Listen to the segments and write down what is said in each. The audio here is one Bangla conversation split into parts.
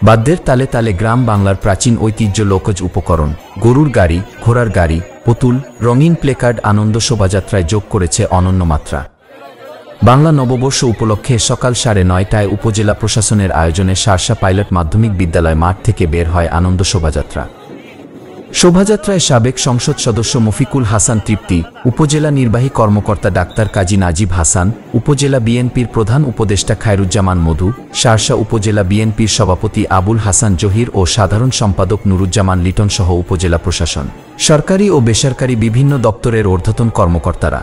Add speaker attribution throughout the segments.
Speaker 1: বাদ্যের তালে তালে গ্রাম বাংলার প্রাচীন ঐতিহ্য লোকজ উপকরণ, গরুর গাড়ি, ঘোড়ার গাড়ি, পুতুল, রঙিন প্লেকার্ড আনন্দ শোভাযাত্রায় যোগ করেছে অনন্য মাত্রা। বাংলা নববর্ষ উপলক্ষে সকাল 9:30টায় উপজেলা প্রশাসনের আয়োজনে শার্শা পাইলট মাধ্যমিক বিদ্যালয় মাঠ থেকে বের হয় আনন্দ শোভাযাত্রা। শোভাযাত্রায় সাবেক সংসদ সদস্য মফিকুল হাসান তৃপ্তি, উপজেলা নির্বাহী কর্মকর্তা ডাক্তার কাজী নাজিব হাসান, উপজেলা বিএনপির প্রধান উপদেষ্টা খায়রুজ্জামান মধু, শার্শা উপজেলা বিএনপির সভাপতি আবুল হাসান জহির ও সাধারণ সম্পাদক নুরুজ্জামান লিটন সহ উপজেলা প্রশাসন, সরকারি ও বেসরকারি বিভিন্ন দপ্তরের ঊর্ধ্বতন কর্মকর্তারা,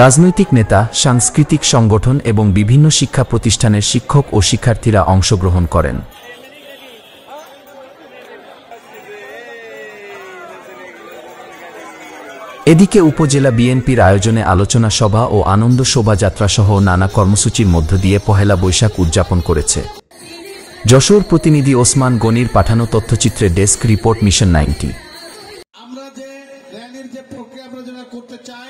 Speaker 1: রাজনৈতিক নেতা, সাংস্কৃতিক সংগঠন এবং বিভিন্ন শিক্ষা প্রতিষ্ঠানের শিক্ষক ও শিক্ষার্থীরা অংশগ্রহণ করেন। এদিকে উপজেলা বিএনপির আয়োজনে আলোচনা সভা ও আনন্দ শোভাযাত্রা সহ নানা কর্মসূচির মধ্য দিয়ে পহেলা বৈশাখ উদযাপন করেছে। যশোর প্রতিনিধি ওসমান গনির পাঠানো তথ্যচিত্রে ডেস্ক রিপোর্ট, মিশন 90।
Speaker 2: আমরা যে র্যালির যে প্রক্রিয়া আমরা যেটা করতে চাই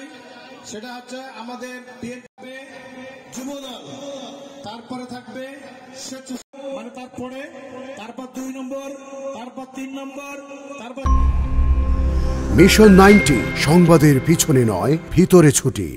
Speaker 2: সেটা হচ্ছে আমাদের বিএনপি যুবদল, তারপরে থাকবে মানে তারপর 2 নম্বর, তারপর 3 নম্বর, তারপর
Speaker 3: মিশন 90 সংবাদের পিছনে নয়, ভিতরে ছুটি।